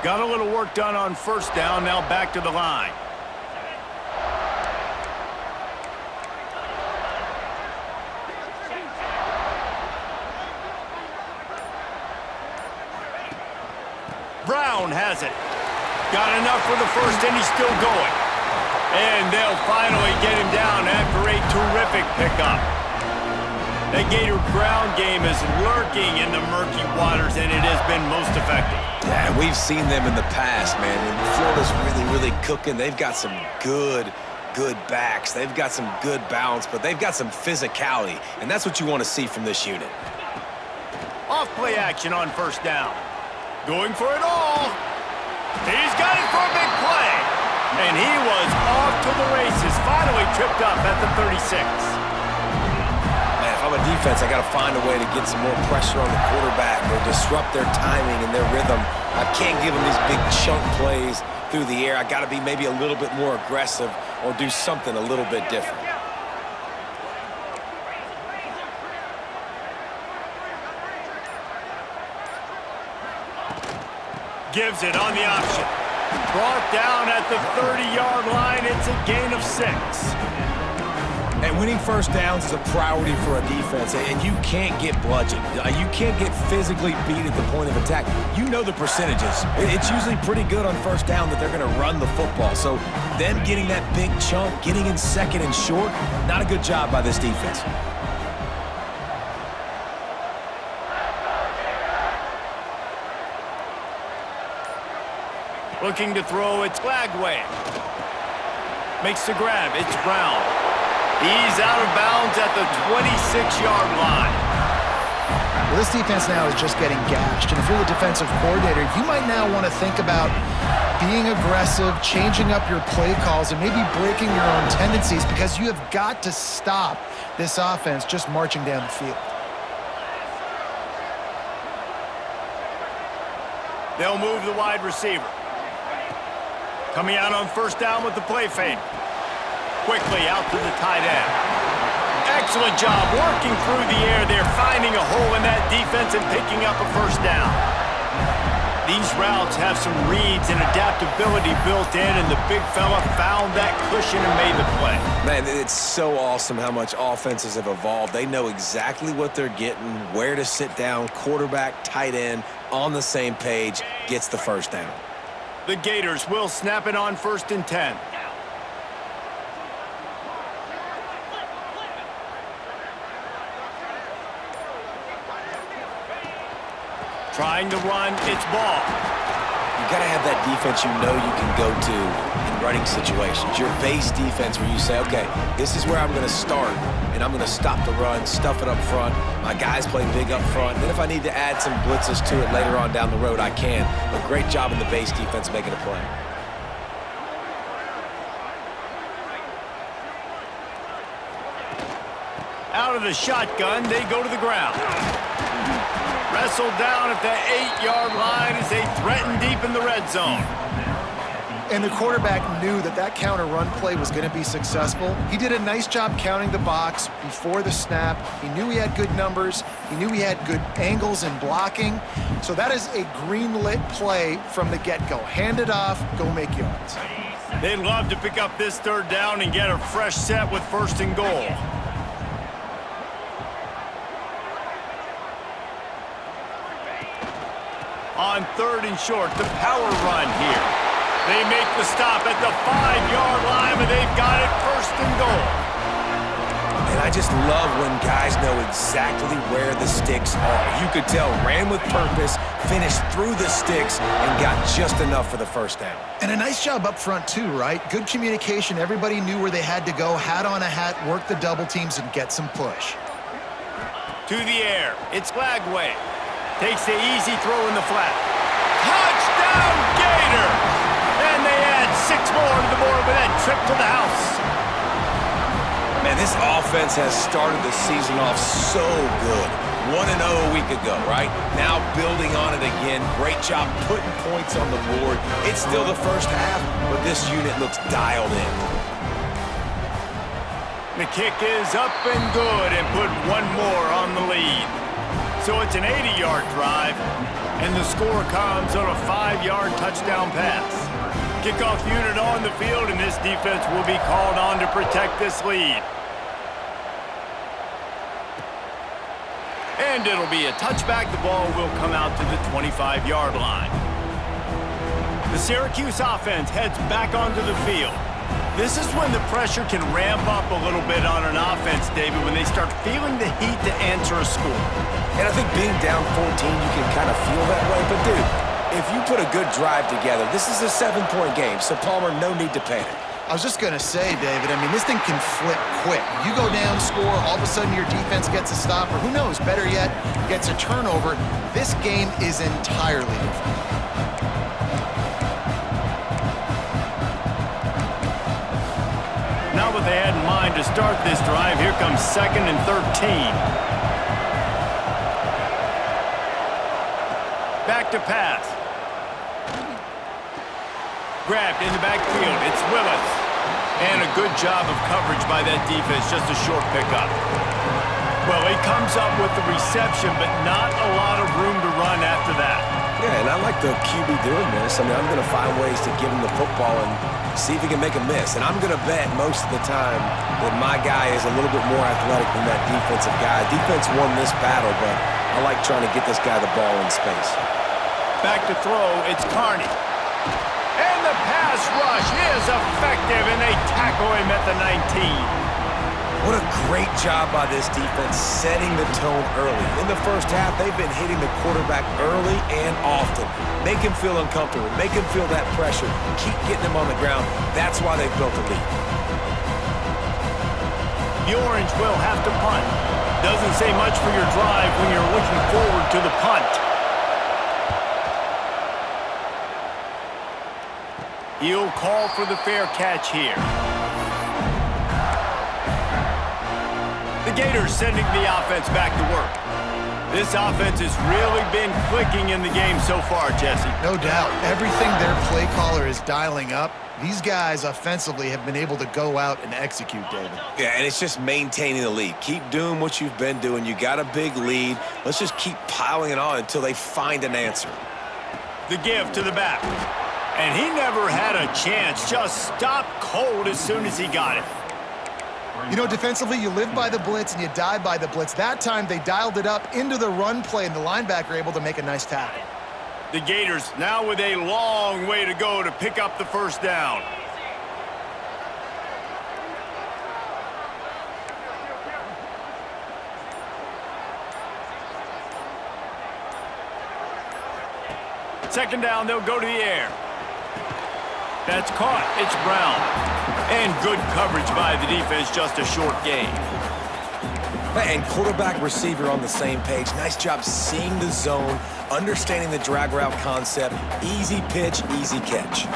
Got a little work done on first down, now back to the line. Brown has it. Got enough for the first, and he's still going. And they'll finally get him down after a terrific pickup. That Gator ground game is lurking in the murky waters, and it has been most effective. Yeah, we've seen them in the past, man. When Florida's really cooking, they've got some good backs. They've got some good balance, but they've got some physicality, and that's what you want to see from this unit. Off play action on first down. Going for it all. He's got it for a big play. And he was off to the races, finally tripped up at the 36. Man, if I'm a defense, I got to find a way to get some more pressure on the quarterback or disrupt their timing and their rhythm. I can't give them these big chunk plays through the air. I got to be maybe a little bit more aggressive or do something a little bit different. Gives it on the option. Brought down at the 30-yard line. It's a gain of 6. And winning first downs is a priority for a defense, and you can't get bludgeoned. You can't get physically beat at the point of attack. You know the percentages. It's usually pretty good on first down that they're going to run the football. So them getting that big chunk, getting in second and short, not a good job by this defense. Looking to throw, it's Flagway. Makes the grab, it's Brown. He's out of bounds at the 26-yard line. Well, this defense now is just getting gashed, and if you're the defensive coordinator, you might now want to think about being aggressive, changing up your play calls, and maybe breaking your own tendencies, because you have got to stop this offense just marching down the field. They'll move the wide receiver. Coming out on first down with the play fake. Quickly out to the tight end. Excellent job working through the air there, finding a hole in that defense and picking up a first down. These routes have some reads and adaptability built in, and the big fella found that cushion and made the play. Man, it's so awesome how much offenses have evolved. They know exactly what they're getting, where to sit down, quarterback, tight end, on the same page, gets the first down. The Gators will snap it on 1st and 10. Trying to run, it's ball. You got to have that defense you know you can go to in running situations. Your base defense where you say, okay, this is where I'm going to start, and I'm going to stop the run, stuff it up front. My guys play big up front. Then if I need to add some blitzes to it later on down the road, I can. But great job in the base defense making a play. Out of the shotgun, they go to the ground. Wrestled down at the 8-yard line as they threaten deep in the red zone. And the quarterback knew that that counter run play was going to be successful. He did a nice job counting the box before the snap. He knew he had good numbers. He knew he had good angles and blocking. So that is a green-lit play from the get-go. Hand it off, go make yards. They'd love to pick up this third down and get a fresh set with 1st and goal. On 3rd and short, the power run here. They make the stop at the 5-yard line, but they've got it 1st and goal. And I just love when guys know exactly where the sticks are. You could tell, ran with purpose, finished through the sticks, and got just enough for the first down. And a nice job up front too, right? Good communication. Everybody knew where they had to go, hat on a hat, work the double teams, and get some push. To the air, it's Flagway. Takes the easy throw in the flat. Touchdown, Gators! And they add 6 more to the board with that trip to the house. Man, this offense has started the season off so good. 1-0 a week ago, right? Now building on it again. Great job putting points on the board. It's still the first half, but this unit looks dialed in. The kick is up and good and put 1 more on the lead. So it's an 80-yard drive. And the score comes on a 5-yard touchdown pass. Kickoff unit on the field, and this defense will be called on to protect this lead. And it'll be a touchback. The ball will come out to the 25-yard line. The Syracuse offense heads back onto the field. This is when the pressure can ramp up a little bit on an offense, David, when they start feeling the heat to answer a score. And I think being down 14, you can kind of feel that way. But, dude, if you put a good drive together, this is a 7-point game, so, Palmer, no need to panic. I was just going to say, David, I mean, this thing can flip quick. You go down, score, all of a sudden your defense gets a stop, or who knows, better yet, gets a turnover. This game is entirely different. Not what they had in mind to start this drive. Here comes 2nd and 13. Back to pass. Grabbed in the backfield. It's Willis. And a good job of coverage by that defense. Just a short pickup. Well, he comes up with the reception, but not a lot of room to run after that. Yeah, and I like the QB doing this. I mean, I'm going to find ways to give him the football and see if he can make a miss. And I'm going to bet most of the time that my guy is a little bit more athletic than that defensive guy. Defense won this battle, but I like trying to get this guy the ball in space. Back to throw, it's Carney. And the pass rush is effective, and they tackle him at the 19. What a great job by this defense setting the tone early. In the first half, they've been hitting the quarterback early and often. Make him feel uncomfortable. Make him feel that pressure. Keep getting him on the ground. That's why they've built a lead. The Orange will have to punt. Doesn't say much for your drive when you're looking forward to the punt. He'll call for the fair catch here. The Gators sending the offense back to work. This offense has really been clicking in the game so far, Jesse. No doubt. Everything their play caller is dialing up, these guys offensively have been able to go out and execute, David. Yeah, and it's just maintaining the lead. Keep doing what you've been doing. You got a big lead. Let's just keep piling it on until they find an answer. The give to the back. And he never had a chance. Just stopped cold as soon as he got it. You know, defensively, you live by the blitz and you die by the blitz. That time, they dialed it up into the run play, and the linebacker able to make a nice tackle. The Gators now with a long way to go to pick up the first down. Second down, they'll go to the air. That's caught. It's Brown. And good coverage by the defense, just a short gain. And quarterback receiver on the same page. Nice job seeing the zone, understanding the drag route concept. Easy pitch, easy catch.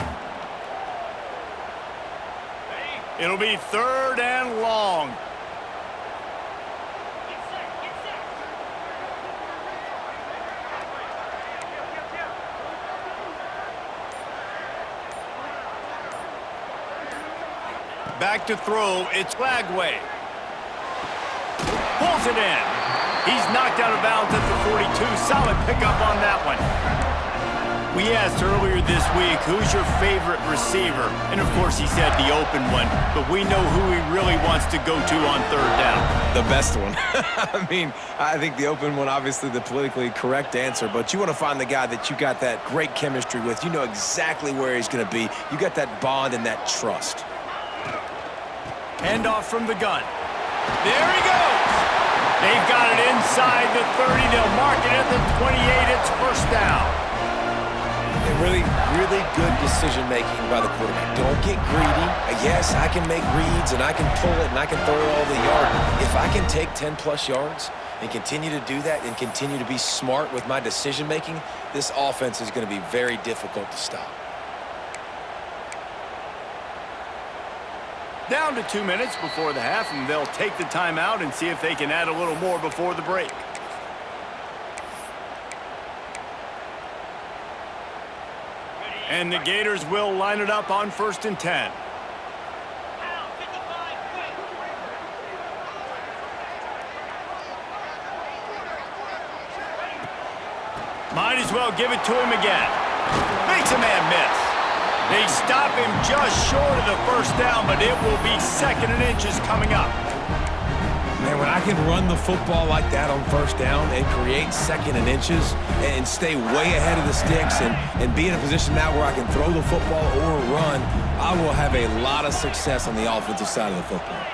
It'll be 3rd and long. Back to throw, it's Lagway. Pulls it in. He's knocked out of bounds at the 42. Solid pickup on that one. We asked earlier this week, who's your favorite receiver? And of course he said the open one, but we know who he really wants to go to on 3rd down. The best one. I mean, I think the open one, obviously the politically correct answer, but you want to find the guy that you got that great chemistry with. You know exactly where he's going to be. You got that bond and that trust. Handoff from the gun. There he goes. They've got it inside the 30. They'll mark it at the 28. It's first down. And really good decision-making by the quarterback. Don't get greedy. Yes, I can make reads, and I can pull it, and I can throw it all the yard. If I can take 10-plus yards and continue to do that and continue to be smart with my decision-making, this offense is going to be very difficult to stop. Down to 2 minutes before the half, and they'll take the timeout and see if they can add a little more before the break. And the Gators will line it up on 1st and 10. Might Might as well give it to him again. Makes a man miss. They stop him just short of the first down, but it will be 2nd and inches coming up. Man, when I can run the football like that on first down and create 2nd and inches and stay way ahead of the sticks and be in a position now where I can throw the football or run, I will have a lot of success on the offensive side of the football.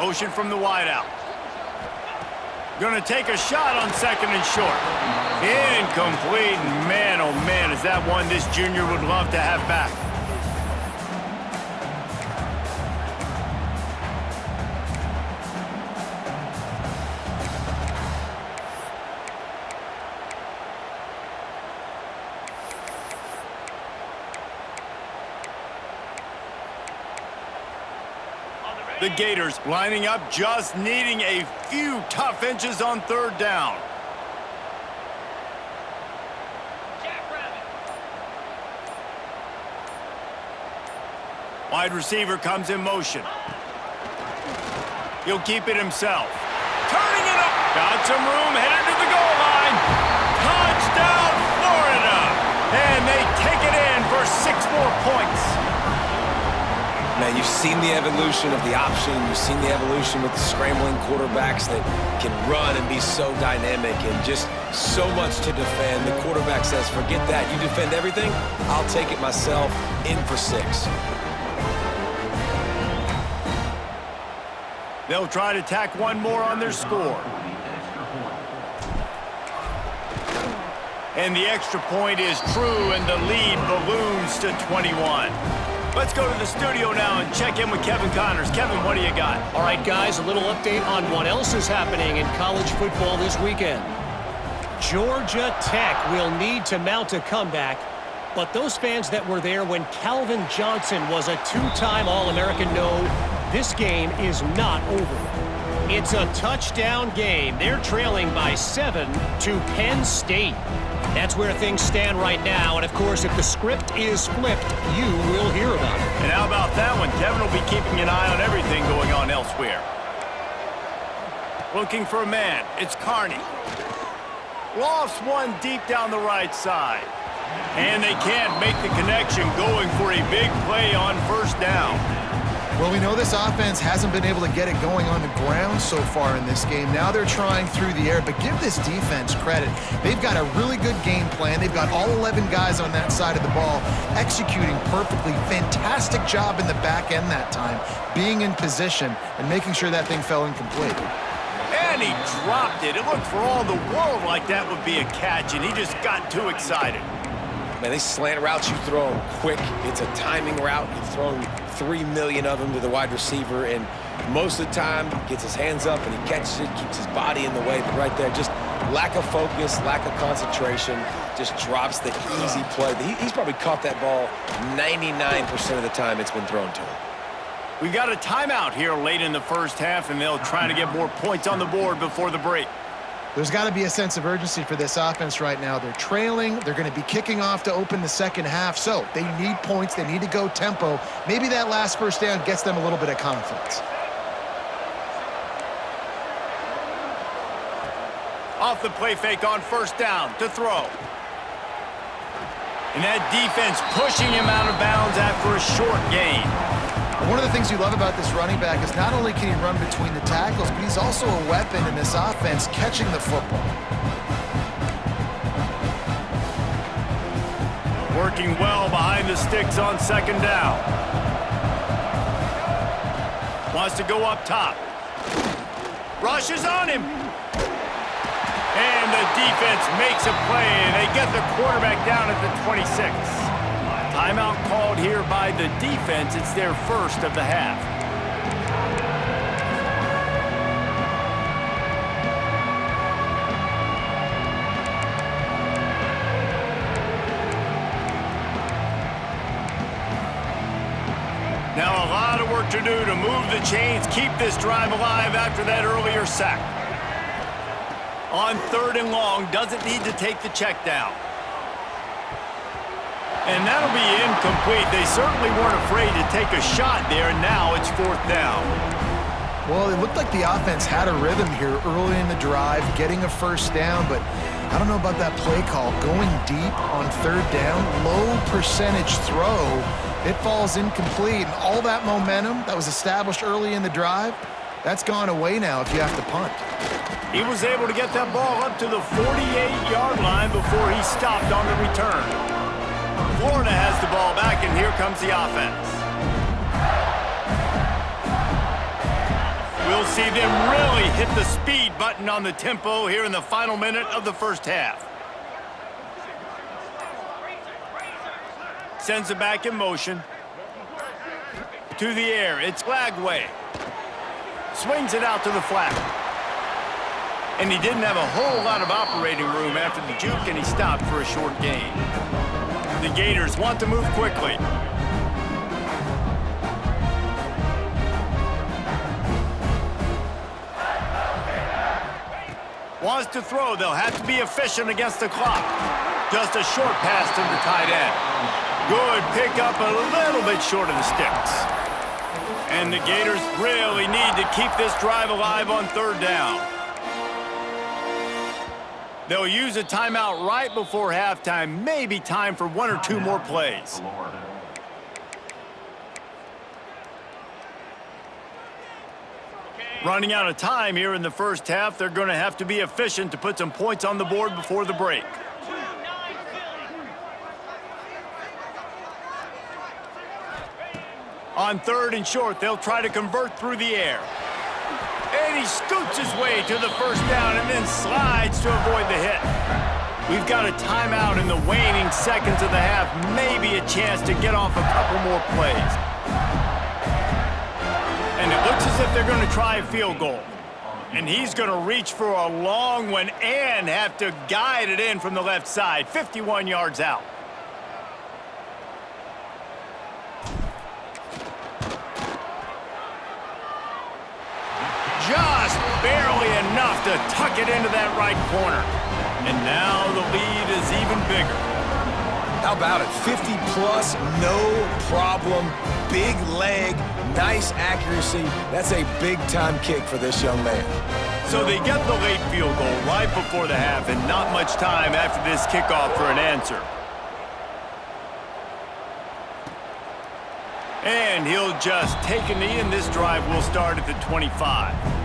Motion from the wideout. Gonna take a shot on 2nd and short. Incomplete. Man, oh man, is that one this junior would love to have back. The Gators lining up, just needing a few tough inches on 3rd down. Wide receiver comes in motion. He'll keep it himself. Turning it up. Got some room, headed to the goal line. Touchdown, Florida. And they take it in for 6 more points. Man, you've seen the evolution of the option. You've seen the evolution with the scrambling quarterbacks that can run and be so dynamic and just so much to defend. The quarterback says, forget that. You defend everything, I'll take it myself. In for 6. They'll try to tack one more on their score. And the extra point is true, and the lead balloons to 21. Let's go to the studio now and check in with Kevin Connors. Kevin, what do you got? All right, guys, a little update on what else is happening in college football this weekend. Georgia Tech will need to mount a comeback, but those fans that were there when Calvin Johnson was a 2-time All-American know this game is not over. It's a touchdown game. They're trailing by 7 to Penn State. That's where things stand right now, and of course, if the script is flipped, you will hear about it. And how about that one? Kevin will be keeping an eye on everything going on elsewhere. Looking for a man. It's Carney. Lofts one deep down the right side. And they can't make the connection, going for a big play on 1st down. Well, we know this offense hasn't been able to get it going on the ground so far in this game. Now they're trying through the air, but give this defense credit. They've got a really good game plan. They've got all 11 guys on that side of the ball executing perfectly. Fantastic job in the back end that time, being in position and making sure that thing fell incomplete. And he dropped it. It looked for all the world like that would be a catch, and he just got too excited. Man, they slant routes, you throw them quick. It's a timing route. You've thrown 3 million of them to the wide receiver, and most of the time gets his hands up and he catches it, keeps his body in the way. But right there, just lack of focus, lack of concentration, just drops the easy play. He's probably caught that ball 99% of the time it's been thrown to him. We got a timeout here late in the 1st half, and they'll try to get more points on the board before the break. There's got to be a sense of urgency for this offense right now. They're trailing. They're going to be kicking off to open the 2nd half, so they need points. They need to go tempo. Maybe that last 1st down gets them a little bit of confidence. Off the play fake on 1st down to throw. And that defense pushing him out of bounds after a short gain. One of the things you love about this running back is not only can he run between the tackles, but he's also a weapon in this offense catching the football. Working well behind the sticks on 2nd down. Wants to go up top. Rushes on him. And the defense makes a play, and they get the quarterback down at the 26. Timeout called here by the defense. It's their 1st of the half. Now a lot of work to do to move the chains, keep this drive alive after that earlier sack. On 3rd and long, doesn't need to take the check down. And that'll be incomplete. They certainly weren't afraid to take a shot there, and now it's 4th down. Well, it looked like the offense had a rhythm here early in the drive, getting a 1st down, but I don't know about that play call. Going deep on third down, low percentage throw, it falls incomplete. And all that momentum that was established early in the drive, that's gone away now if you have to punt. He was able to get that ball up to the 48-yard line before he stopped on the return. Florida has the ball back, and here comes the offense. We'll see them really hit the speed button on the tempo here in the final minute of the first half. Sends it back in motion. To the air, it's Lagway. Swings it out to the flat. And he didn't have a whole lot of operating room after the juke, and he stopped for a short gain. The Gators want to move quickly. Wants to throw. They'll have to be efficient against the clock. Just a short pass to the tight end. Good pickup, a little bit short of the sticks. And the Gators really need to keep this drive alive on third down. They'll use a timeout right before halftime. Maybe time for one or two more plays. Running out of time here in the first half. They're going to have to be efficient to put some points on the board before the break. On third and short, they'll try to convert through the air. And he scoots his way to the first down and then slides to avoid the hit. We've got a timeout in the waning seconds of the half. Maybe a chance to get off a couple more plays. And it looks as if they're going to try a field goal. And he's going to reach for a long one and have to guide it in from the left side, 51 yards out. Just barely enough to tuck it into that right corner. And now the lead is even bigger. How about it? 50-plus, no problem. Big leg, nice accuracy. That's a big-time kick for this young man. So they get the late field goal right before the half, and not much time after this kickoff for an answer. And he'll just take a knee, and this drive will start at the 25.